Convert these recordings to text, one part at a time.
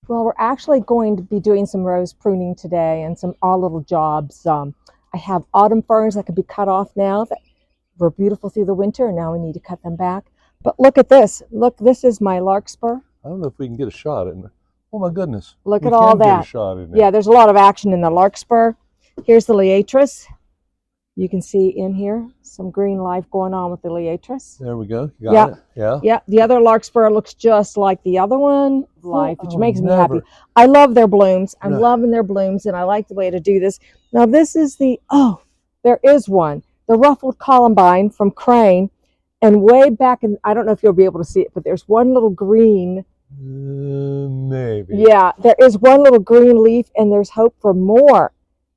Well, we're actually going to be doing some rose pruning today and some odd little jobs. I have autumn ferns that can be cut off now that were beautiful through the winter, and now we need to cut them back. But look at this. Look, this is my larkspur. I don't know if we can get a shot in there. Oh my goodness. Look We at all can get a that. shot in there. Yeah, there's a lot of action in the larkspur. Here's the liatris. You can see in here some green life going on with the liatris. There we go. You got it. Yeah. Yeah, the other larkspur looks just like the other one, life, which makes me happy. never. I love their blooms. I'm No. loving their blooms, and I like the way to do this. Now, this is the, oh, there is one, the ruffled columbine from Crane. And way back in, I don't know if you'll be able to see it, but there's one little green. Maybe. Yeah, there is one little green leaf, and there's hope for more.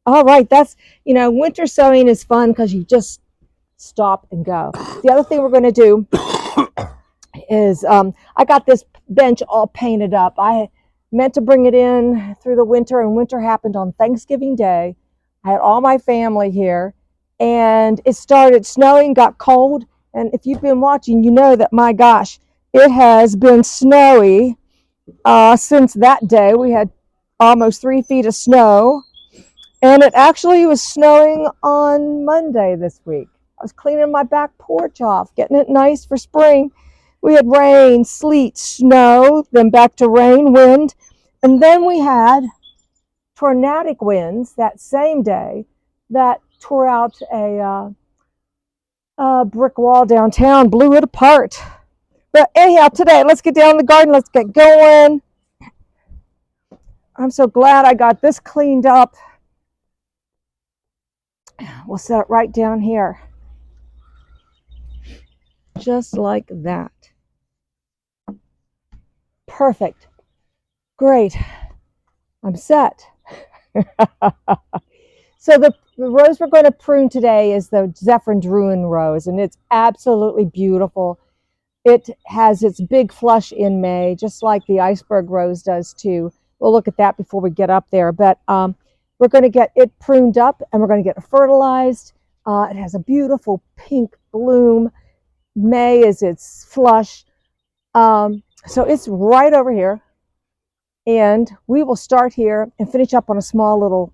All right, that's, winter sowing is fun because you just stop and go. The other thing we're going to do is I got this bench all painted up. I meant to bring it in through the winter, and winter happened on Thanksgiving Day. I had all my family here, and it started snowing, got cold, and if you've been watching, you know that, my gosh, it has been snowy since that day. We had almost 3 feet of snow, and it actually was snowing on Monday this week. I was cleaning my back porch off, getting it nice for spring. We had rain, sleet, snow, then back to rain, wind, and then we had tornadic winds that same day that tore out a brick wall downtown, blew it apart. But anyhow, today, let's get down in the garden. Let's get going. I'm so glad I got this cleaned up. We'll set it right down here. Just like that. Perfect. Great. I'm set. So the rose we're going to prune today is the Zephyrin Druin rose, and it's absolutely beautiful. It has its big flush in May, just like the iceberg rose does too. We'll look at that before we get up there. But we're going to get it pruned up, and we're going to get it fertilized. It has a beautiful pink bloom. May is its flush. So it's right over here. And we will start here and finish up on a small little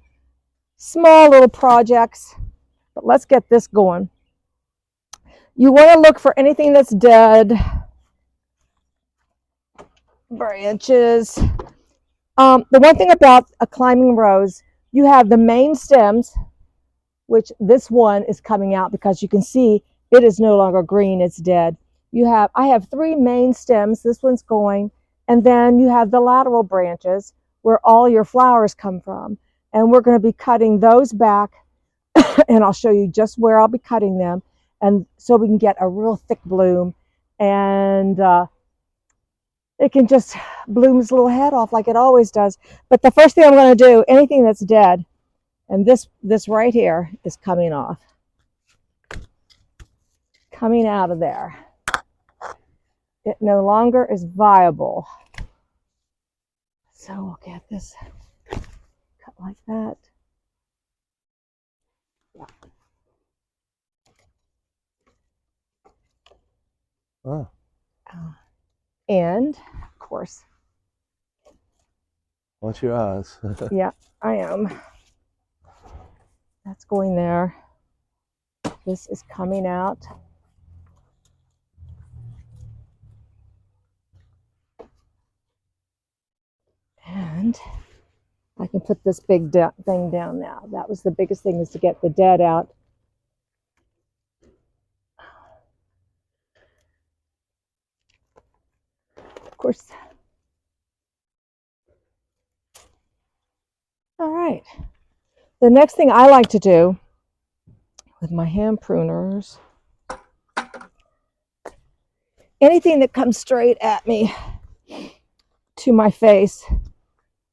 projects. But let's get this going. You want to look for anything that's dead. Branches. The one thing about a climbing rose, you have the main stems, which this one is coming out because you can see it is no longer green, it's dead. I have 3 main stems, this one's going, and then you have the lateral branches where all your flowers come from. And we're going to be cutting those back, and I'll show you just where I'll be cutting them, and so we can get a real thick bloom, and it can just bloom its little head off like it always does. But the first thing I'm going to do, anything that's dead, and this right here is coming off, coming out of there. It no longer is viable. So we'll get this cut like that. Oh. And of course, Watch your eyes. yeah, I am. That's going there. This is coming out. And I can put this big thing down now. That was the biggest thing, is to get the dead out. Of course. All right. The next thing I like to do with my hand pruners, anything that comes straight at me to my face,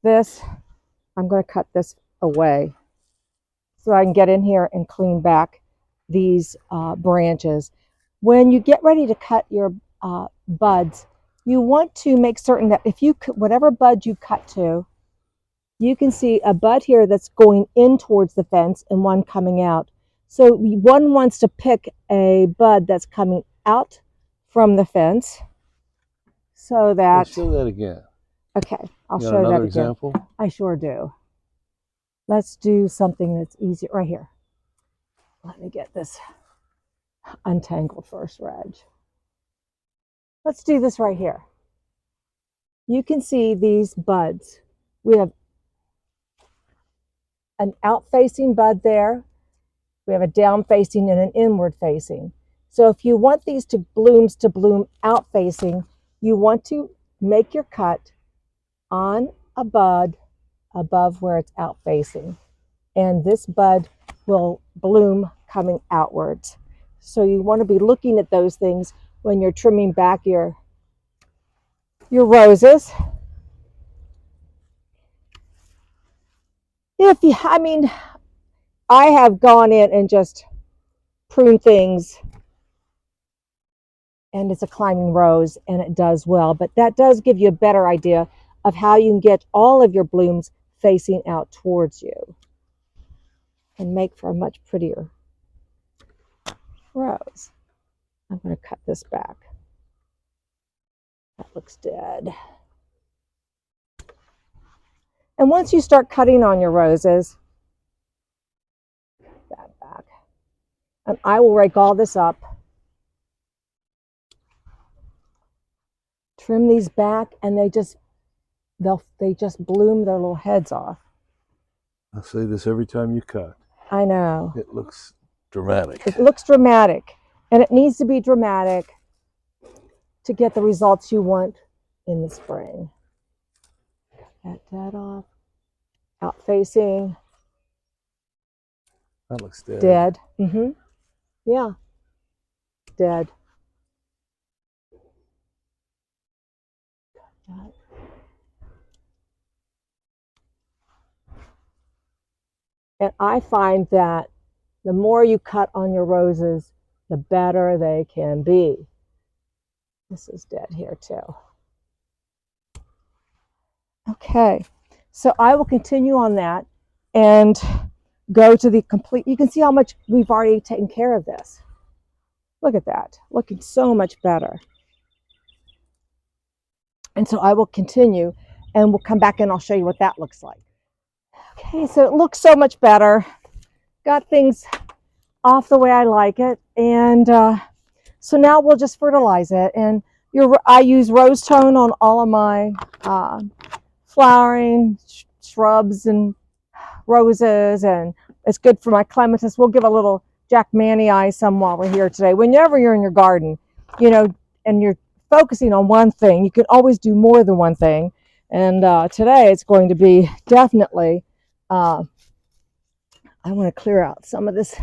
I'm going to cut this away so I can get in here and clean back these branches. When you get ready to cut your buds, you want to make certain that whatever bud you cut to, you can see a bud here that's going in towards the fence and one coming out. So one wants to pick a bud that's coming out from the fence so that... Show that again. Okay, I'll You got show that another again. example? I sure do. Let's do something that's easy right here. Let me get this untangled first, Reg. Let's do this right here. You can see these buds. We have an out-facing bud there. We have a down-facing and an inward-facing. So if you want these blooms to bloom out-facing, you want to make your cut on a bud above where it's out-facing. And this bud will bloom coming outwards. So you want to be looking at those things when you're trimming back your roses. I have gone in and just pruned things, and it's a climbing rose and it does well, but that does give you a better idea of how you can get all of your blooms facing out towards you and make for a much prettier rose. I'm going to cut this back. That looks dead. And once you start cutting on your roses, that back, and I will rake all this up, trim these back, and they just bloom their little heads off. I say this every time you cut. I know. It looks dramatic. It looks dramatic, and it needs to be dramatic to get the results you want in the spring. Cut that off. Out facing. That looks dead. Dead. Mm-hmm. Yeah. Dead. And I find that the more you cut on your roses, the better they can be. This is dead here too. Okay, so I will continue on that and go to the complete. You can see how much we've already taken care of this. Look at that, looking so much better. And so I will continue and we'll come back and I'll show you what that looks like. Okay, so it looks so much better. Got things off the way I like it. And so now we'll just fertilize it. And I use rose tone on all of my flowering shrubs and roses, and it's good for my clematis. We'll give a little Jack Manii some while we're here today. Whenever you're in your garden, you know, and you're focusing on one thing, you can always do more than one thing. And today it's going to be definitely, I want to clear out some of this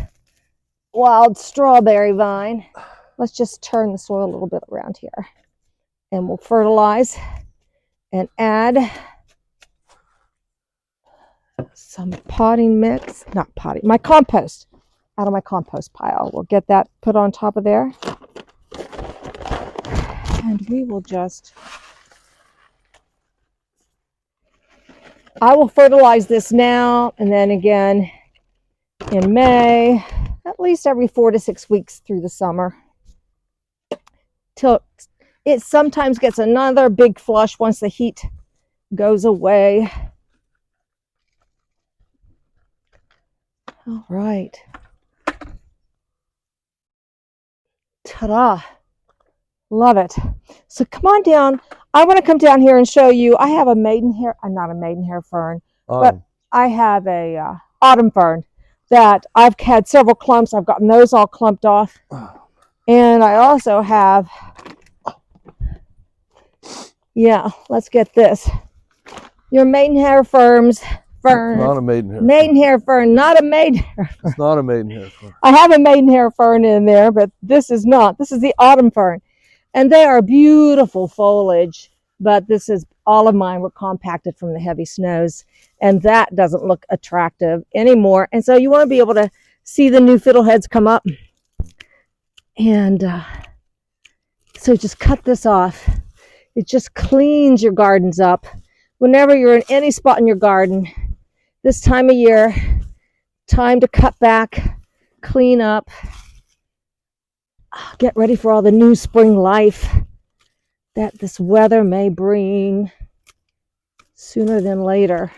wild strawberry vine. Let's just turn the soil a little bit around here. And we'll fertilize and add some potting mix, not potting, my compost, out of my compost pile. We'll get that put on top of there. And we will just, I will fertilize this now and then again in May, at least every 4 to 6 weeks through the summer, till it sometimes gets another big flush once the heat goes away. All right. Ta-da. Love it. So come on down. I want to come down here and show you. I have a maidenhair, not a maidenhair fern, but I have a autumn fern that I've had several clumps. I've gotten those all clumped off. And I also have, yeah, let's get this. Your maidenhair fern. Not a maidenhair. Maidenhair fern, not a maidenhair fern. It's not a maidenhair fern. I have a maidenhair fern in there, but this is not. This is the autumn fern. And they are beautiful foliage, but this is, all of mine were compacted from the heavy snows, and that doesn't look attractive anymore. And so you want to be able to see the new fiddleheads come up. And so just cut this off. It just cleans your gardens up. Whenever you're in any spot in your garden, this time of year, time to cut back, clean up, get ready for all the new spring life that this weather may bring. sooner than later.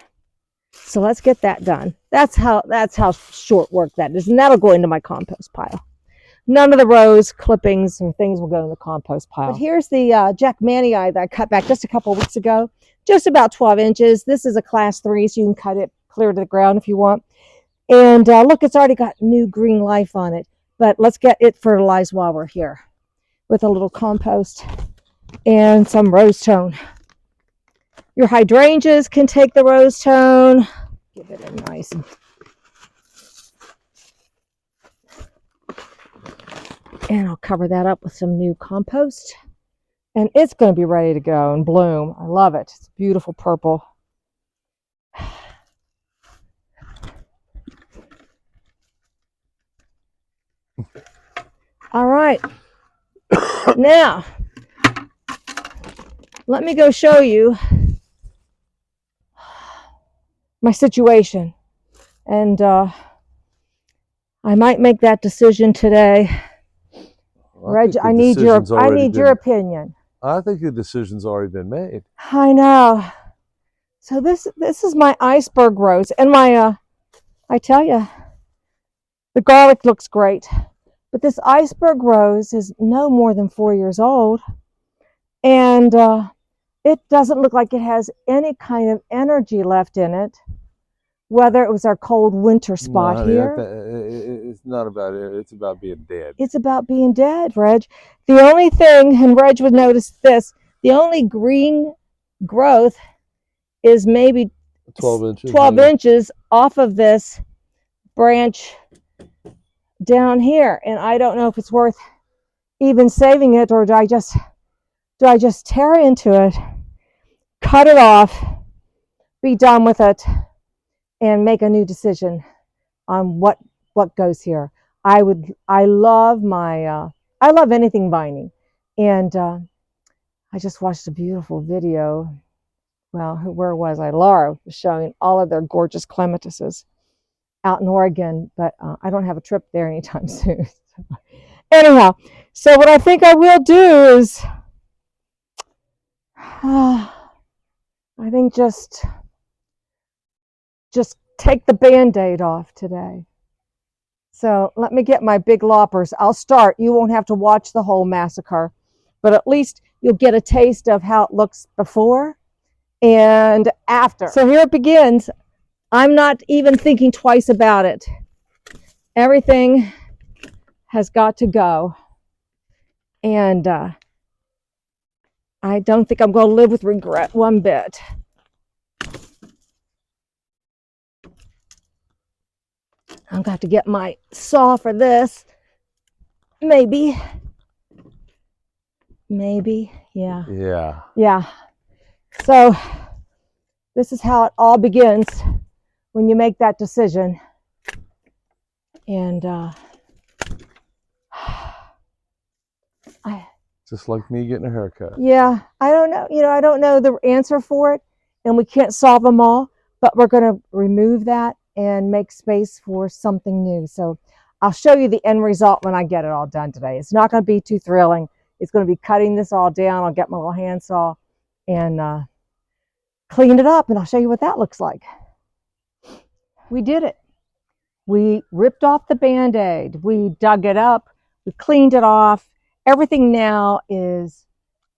So let's get that done. That's how short work that is, and that'll go into my compost pile. None of the rose clippings or things will go in the compost pile. But here's the Jackmanii that I cut back just a couple of weeks ago, just about 12 inches. This is a class 3, so you can cut it clear to the ground if you want. And look, it's already got new green life on it. But let's get it fertilized while we're here with a little compost and some rose tone. Your hydrangeas can take the rose tone. Give it a nice. And I'll cover that up with some new compost. And it's going to be ready to go and bloom. I love it. It's beautiful purple. All right. Now, let me go show you my situation. And I might make that decision today. Reg, I need your opinion. I think the decision's already been made. I know. So this is my iceberg rose, and my I tell you, the garlic looks great, but this iceberg rose is no more than 4 years old, and it doesn't look like it has any kind of energy left in it. Whether it was our cold winter spot here. It's not about it. It's about being dead. It's about being dead, Reg. The only thing, and Reg would notice this, the only green growth is maybe 12 inches off of this branch down here. And I don't know if it's worth even saving it, or do I just tear into it, cut it off, be done with it, and make a new decision on what goes here. I love anything vining, and I just watched a beautiful video. Well, where was I? Laura was showing all of their gorgeous clematises out in Oregon, but I don't have a trip there anytime soon. Anyhow, so what I think I will do is, I think just take the Band-Aid off today. So let me get my big loppers. I'll start. You won't have to watch the whole massacre, but at least you'll get a taste of how it looks before and after. So here it begins. I'm not even thinking twice about it. Everything has got to go. And I don't think I'm going to live with regret one bit. I'm going to have to get my saw for this. Maybe, yeah. Yeah. So this is how it all begins when you make that decision. And just like me getting a haircut. Yeah, I don't know. I don't know the answer for it, and we can't solve them all, but we're going to remove that and make space for something new. So I'll show you the end result when I get it all done today. It's not going to be too thrilling. It's going to be cutting this all down. I'll get my little handsaw and clean it up, and I'll show you what that looks like. We did it. We ripped off the Band-Aid. We dug it up. We cleaned it off. Everything now is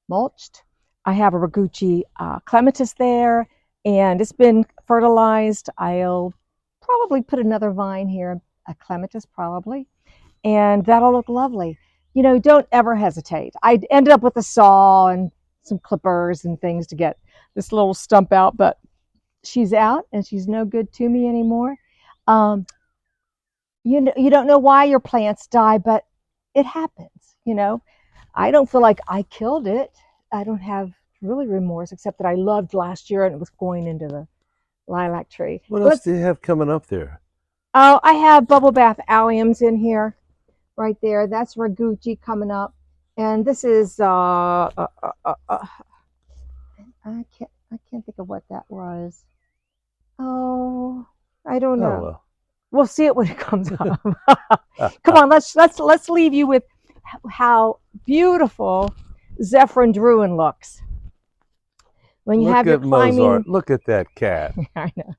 mulched. I have a Ragucci clematis there, and it's been fertilized. I'll probably put another vine here, a clematis probably, and that'll look lovely. Don't ever hesitate. I ended up with a saw and some clippers and things to get this little stump out, but she's out and she's no good to me anymore. You don't know why your plants die, but it happens. I don't feel like I killed it. I don't have really remorse, except that I loved last year and it was going into the lilac tree. What else do you have coming up there? Oh, I have bubble bath alliums in here, right there. That's Ragucci coming up, and this is I can't think of what that was. Oh, I don't know. Oh, well. We'll see it when it comes up. Come on, let's leave you with how beautiful Zephyrin Druin looks. When you Look have your at Mozart. climbing, Look at that cat. I know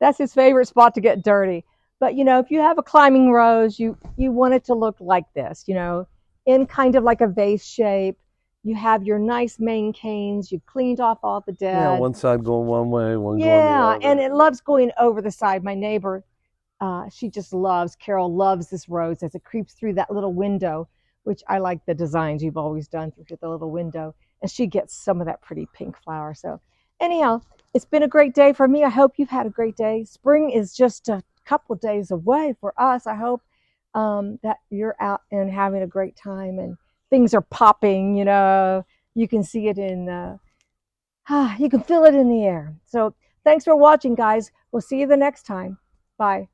that's his favorite spot to get dirty. But if you have a climbing rose, you want it to look like this, in kind of like a vase shape. You have your nice main canes. You've cleaned off all the Yeah, dead. one side going one way, one going the Yeah, other. and it loves going over the side. My neighbor, she just loves, Carol loves this rose as it creeps through that little window, which I like the designs you've always done through the little window. And she gets some of that pretty pink flower. So anyhow, it's been a great day for me. I hope you've had a great day. Spring is just a couple days away for us. I hope that you're out and having a great time and things are popping, you can see it you can feel it in the air. So thanks for watching, guys. We'll see you the next time. Bye.